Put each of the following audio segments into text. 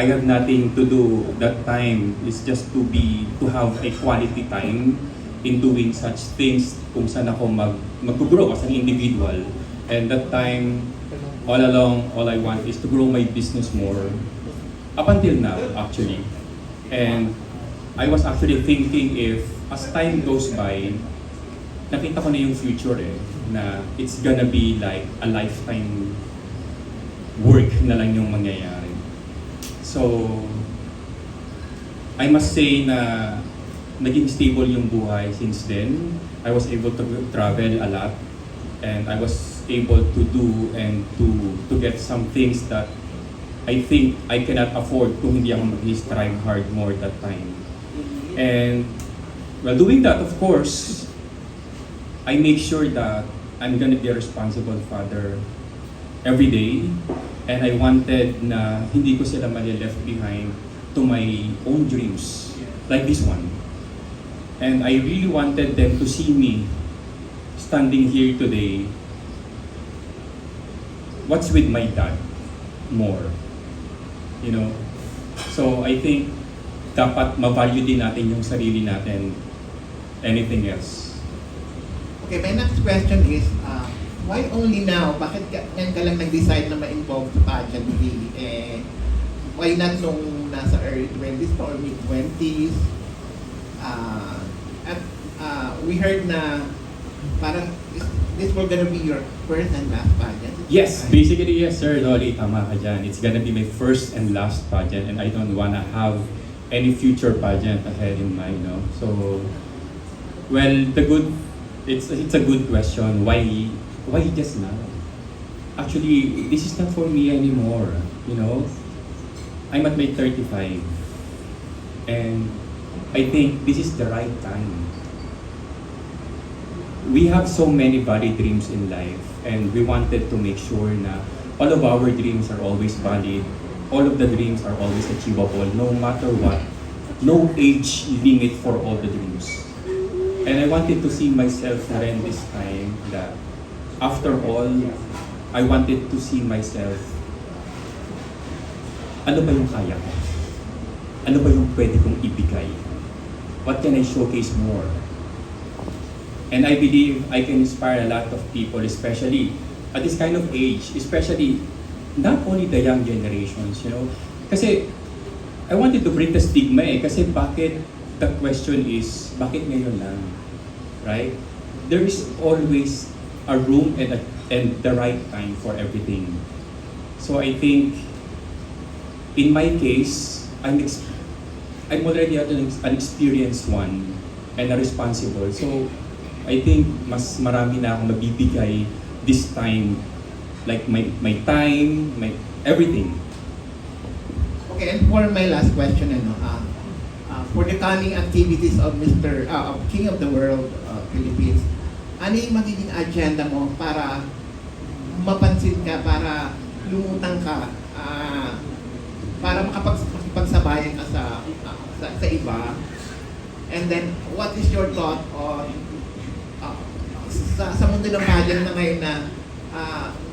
I have nothing to do that time. It's just to have a quality time in doing such things kung saan ako mag-grow as an individual. And that time, all along, all I want is to grow my business more. Up until now, actually. And I was actually thinking if, as time goes by, nakita ko na yung future na it's gonna be like a lifetime work na lang yung mangyayari. So, I must say na naging stable yung buhay since then. I was able to travel a lot and I was able to do and to get some things that I think I cannot afford kung hindi ako mag-strive hard more that time. And while doing that, of course, I make sure that I'm gonna be a responsible father every day. And I wanted na hindi ko sila left behind to my own dreams, like this one. And I really wanted them to see me standing here today. What's with my dad more? You know? So I think dapat ma-value din natin yung sarili natin, anything else. Okay, my next question is, why only now? Bakit ngayon ka lang nag-decide na ma-involve sa pageantry? Why not nung nasa early 20s or mid-20s? We heard na parang this will gonna be your first and last pageant. Yes, basically yes sir, Loli, tama ka dyan. It's gonna be my first and last pageant and I don't wanna have any future pageant ahead in mind, no? So, well, it's a good question. Why just now? Actually, this is not for me anymore, you know? I'm at my 35 and I think this is the right time. We have so many valid dreams in life and we wanted to make sure na all of our dreams are always valid, all of the dreams are always achievable, no matter what. No age limit for all the dreams. And I wanted to see myself na rin this time that after all, I wanted to see myself, ano ba yung kaya ko? Ano ba yung pwede kong ibigay? What can I showcase more? And I believe I can inspire a lot of people, especially at this kind of age, especially not only the young generations, you know? Kasi I wanted to break the stigma kasi bakit, the question is, bakit ngayon lang? Right? There is always a room and the right time for everything. So I think, in my case, I'm already an experienced one and a responsible. So I think mas marami na akong mabibigay this time, like my time, my everything. Okay, and for my last question, for the coming activities of King of the World, Philippines, ano yung magiging agenda mo para mapansin ka, para lumutang ka, para makapagsabayan ka sa iba? And then, what is your thought on sa mundo ng pageant na ngayon na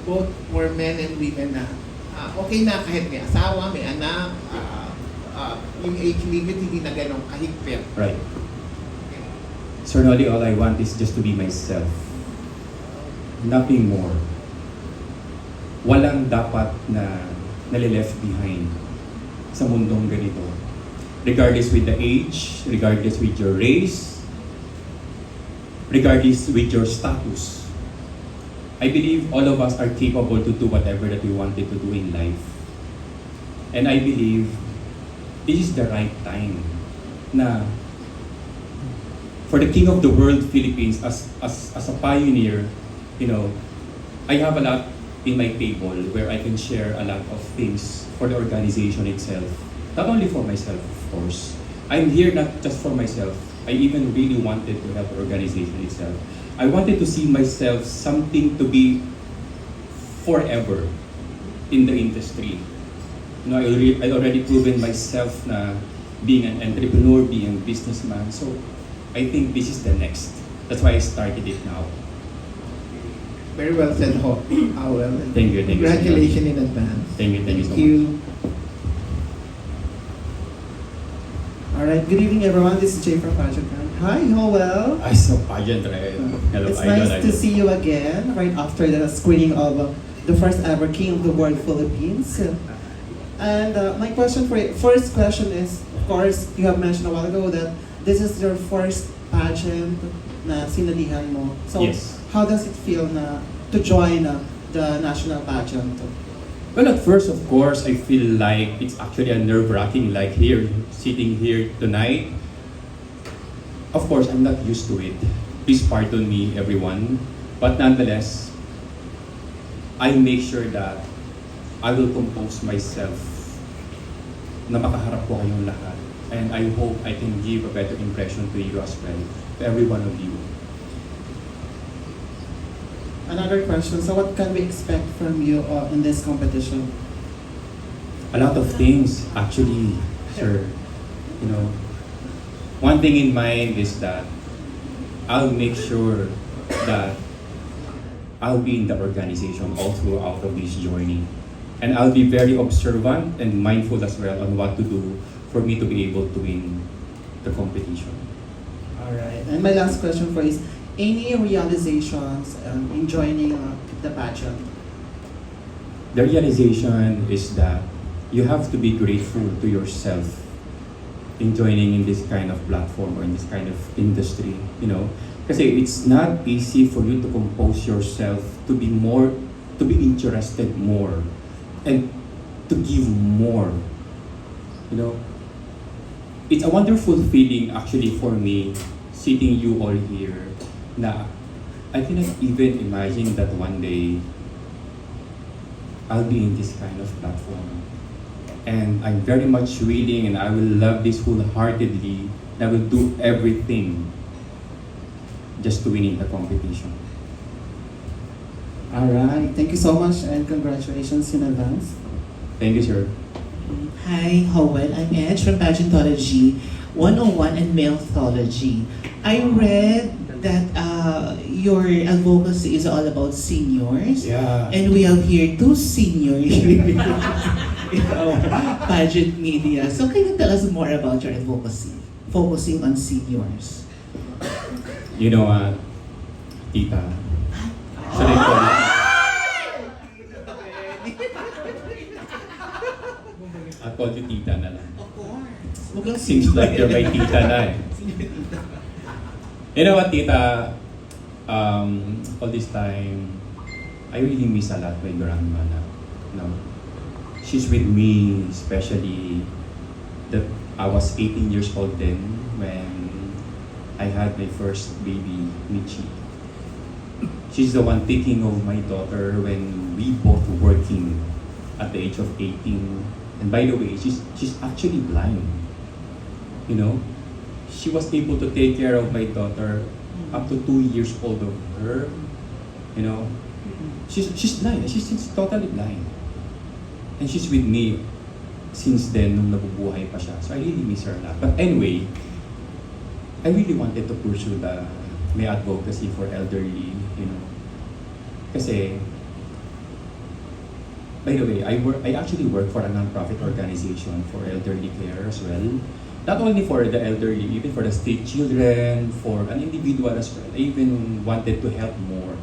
both for men and women na okay na kahit may asawa, may anak, yung age limit hindi na ganun kahigpit. Right. So really all I want is just to be myself. Nothing more. Walang dapat na nalileft behind sa mundong ganito. Regardless with the age, regardless with your race, regardless with your status. I believe all of us are capable to do whatever that we wanted to do in life. And I believe this is the right time na for the King of the World Philippines as a pioneer, you know, I have a lot in my table where I can share a lot of things for the organization itself. Not only for myself, of course. I'm here not just for myself. I even really wanted to help the organization itself. I wanted to see myself something to be forever in the industry. You know, I already proven myself na being an entrepreneur, being a businessman. So I think this is the next. That's why I started it now. Very well said, Howell. Thank you. Congratulations in advance. Thank you so much. Thank you. Alright, good evening everyone. This is Jay from Pageant. Hi, Howell. I saw pageant, right? Hello, It's idol, nice to idol. see you again right after the screening of the first ever King of the World Philippines. And my question for you, first question is, of course, you have mentioned a while ago that this is your first pageant na sinalihan mo. So, Yes. how does it feel na to join the national pageant? Well, at first, of course, I feel like it's actually a nerve-wracking, like here, sitting here tonight. Of course, I'm not used to it. Please pardon me, everyone. But nonetheless, I make sure that I will compose myself na makaharap ko kayong lahat. And I hope I can give a better impression to you as well, to every one of you. Another question, so what can we expect from you in this competition? A lot of things, actually, sir. You know, one thing in mind is that I'll make sure that I'll be in the organization all throughout of this journey. And I'll be very observant and mindful as well on what to do for me to be able to win the competition. Alright, and my last question for you is, any realizations in joining the pageant? The realization is that you have to be grateful to yourself in joining in this kind of platform or in this kind of industry, you know. Kasi it's not easy for you to compose yourself to be more, to be interested more, and to give more, you know. It's a wonderful feeling actually for me, sitting you all here, na I cannot even imagine that one day I'll be in this kind of platform. And I'm very much willing, and I will love this wholeheartedly, and I will do everything just to win in the competition. Alright, thank you so much and congratulations in advance. Thank you, sir. Hi, Howell. I'm Edge from Pageantology 101 and Malethology. I read that your advocacy is all about seniors. Yeah. And we have here two seniors in our pageant media. So can you tell us more about your advocacy, focusing on seniors? You know what, tita? Should I call you? I'll call you tita na lang. Of course. Seems like you're my tita na eh. You know what, tita? All this time, I really miss a lot my grandma now. No? She's with me, especially that I was 18 years old then when I had my first baby, Michi. She's the one taking of my daughter when we both working at the age of 18. And by the way, she's actually blind. You know? She was able to take care of my daughter up to 2 years old of her. You know? She's blind. She's totally blind. And she's with me since then nung nabubuhay pa siya. So I really miss her a lot. But anyway, I really wanted to pursue my advocacy for elderly, you know. Kasi, by the way, I actually work for a non-profit organization for elderly care as well. Not only for the elderly, even for the street children, for an individual as well. I even wanted to help more.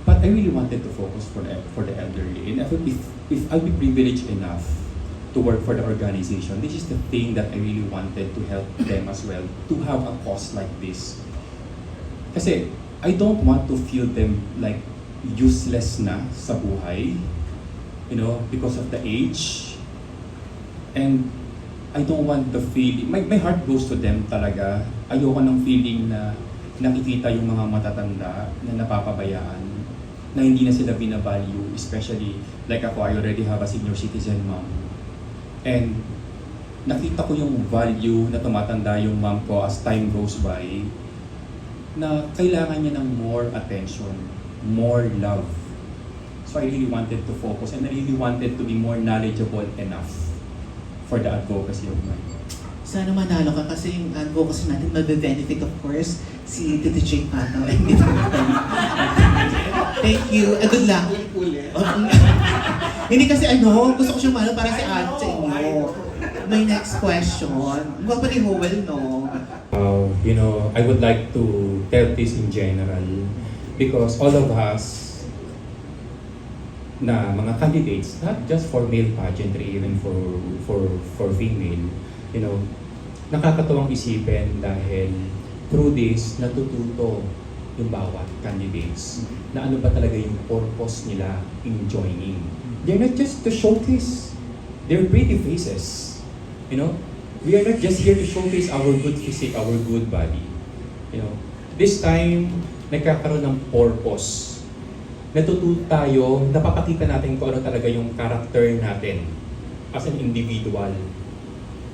But I really wanted to focus for the elderly. And if I'll be privileged enough to work for the organization, this is the thing that I really wanted to help them as well, to have a cause like this. Kasi I don't want to feel them like useless na sa buhay, you know, because of the age. And I don't want the feeling, my heart goes to them talaga. Ayoko ng feeling na nakikita yung mga matatanda na napapabayaan, na hindi na sila binavalue, especially like ako, I already have a senior citizen mom. And nakita ko yung value na tumatanda yung mom ko as time goes by, na kailangan niya ng more attention, more love. So I really wanted to focus and I really wanted to be more knowledgeable enough for the advocacy of mine. Sana manalo ka kasi yung advocacy natin magbe-benefit of course si Tito Jake Pano and Tito Tony. Thank you. Good luck. Hindi kasi gusto ko siyang manalo para sa inyo. My next question. Gwapo ni Howell, no? I would like to tell this in general because all of us na mga candidates, not just for male pageantry, even for female, nakakatuwang isipin dahil through this, natututo yung bawat candidates na ano ba talaga yung purpose nila in joining. They're not just to showcase their pretty faces. We are not just here to showcase our good physique, our good body. This time, nagkakaroon ng purpose. Natututo tayo, napapakita natin kung ano talaga yung character natin as an individual.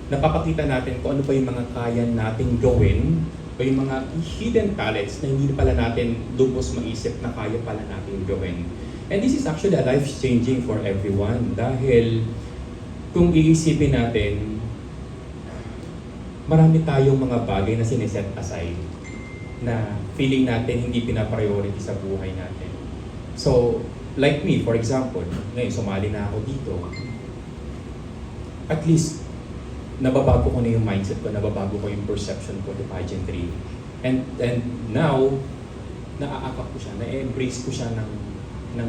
Napapakita natin kung ano pa yung mga kaya nating gawin o yung mga hidden talents na hindi pala natin lubos maisip na kaya pala natin gawin. And this is actually a life-changing for everyone dahil kung iisipin natin, marami tayong mga bagay na sineset aside na feeling natin hindi pinapriority sa buhay natin. So, like me, for example, ngayon sumali na ako dito, at least nababago ko na yung mindset ko, nababago ko yung perception ko to pageantry. And now, naaakap ko siya, na-embrace ko siya ng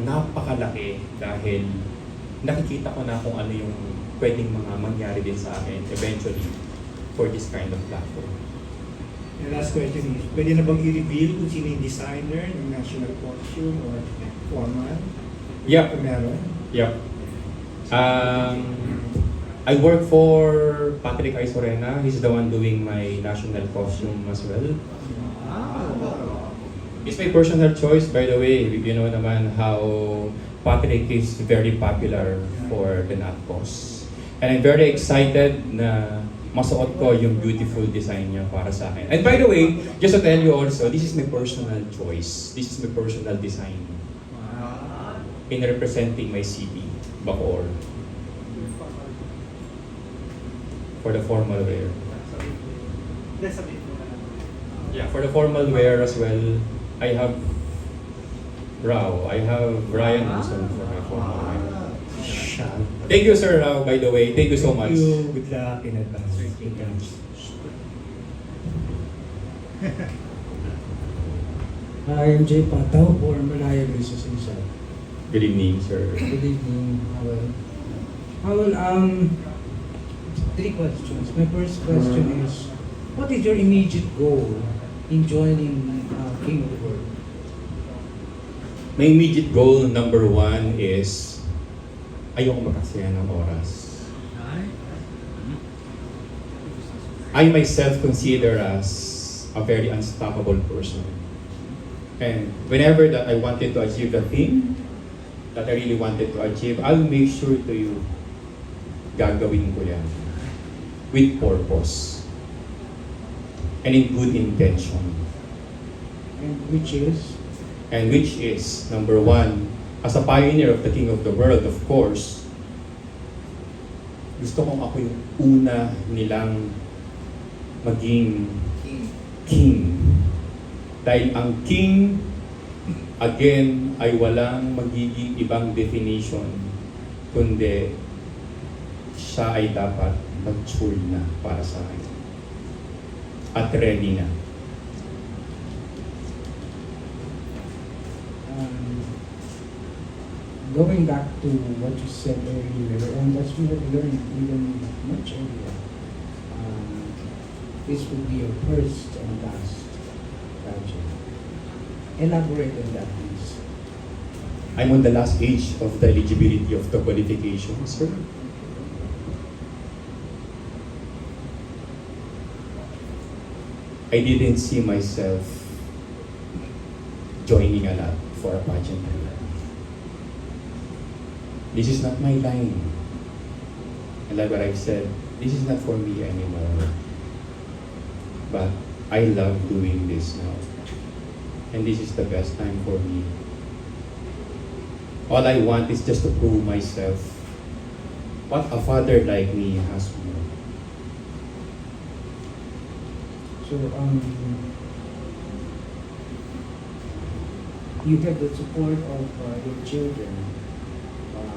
napakalaki dahil nakikita ko na kung ano yung pwedeng mga mangyari din sa akin eventually for this kind of platform. The last question is, pwede na bang i-reveal kung sino yung designer ng national costume or formal? Yep. Kung meron? Yep. I work for Patrick Isorena. He's the one doing my national costume as well. It's my personal choice, by the way. You know naman how Patrick is very popular for the NATCOS. And I'm very excited na masuot ko yung beautiful design niya para sa akin. And by the way, just to tell you also, this is my personal choice. This is my personal design. In representing my city, Bacoor. For the formal wear. Yeah, for the formal wear as well, I have Ryan Wilson for my formal wear. Thank you, Sir Rao, by the way. Thank you so much. Thank you. Good luck in advance. Hi, I'm Jay Pataw for Malaya Business Insight. Good evening, sir. Good evening, Howell. Howell, three questions. My first question is, what is your immediate goal in joining King of the World? My immediate goal, number one, is ayoko magkasaya ng oras. I myself consider as a very unstoppable person. And whenever that I wanted to achieve the thing that I really wanted to achieve, I'll make sure to you, gagawin ko yan. With purpose. And in good intention. And which is? And which is, number one, as a pioneer of the King of the World, of course, gusto kong ako yung una nilang maging king. Dahil ang king, again, ay walang magiging ibang definition, kundi siya ay dapat mature na para sa akin. At ready na. Going back to what you said earlier, and as we have learned even much earlier, this will be your first and last pageant. Elaborate on that, please. I'm on the last age of the eligibility of the qualification, sir. I didn't see myself joining a lot for a pageant. This is not my line. And like what I've said, this is not for me anymore. But I love doing this now. And this is the best time for me. All I want is just to prove myself what a father like me has more. So, you have the support of your children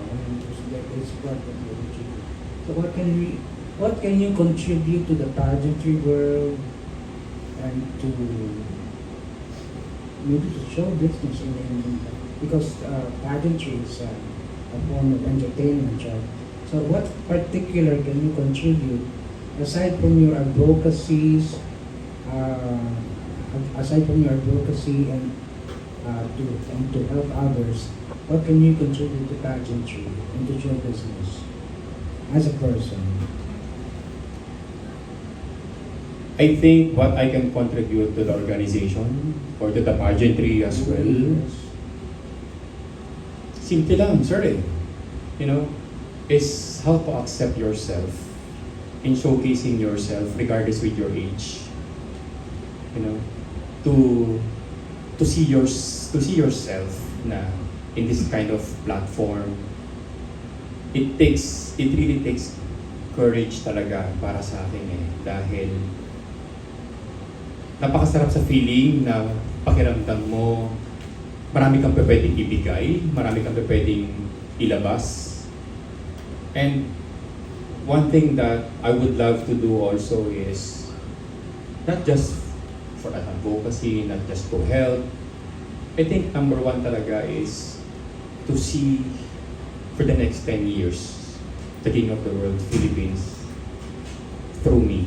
when you get this part of your children. So, what can we what can you contribute to the pageantry world and to maybe to show business because pageantry is a form of entertainment, right? So what particular can you contribute aside from your advocacies, and to help others? What can you contribute to pageantry and to show business as a person? I think what I can contribute to the organization or to the pageantry as well, Yes. simple lang, sir eh. You know, is how to accept yourself in showcasing yourself regardless with your age. You know, to see yourself na in this kind of platform. It really takes courage talaga para sa akin eh, dahil napakasarap sa feeling na pakiramdam mo marami kang pwedeng ibigay, marami kang pwedeng ilabas. And one thing that I would love to do also is not just for advocacy, not just to help. I think number one talaga is to see for the next 10 years the King of the World Philippines through me.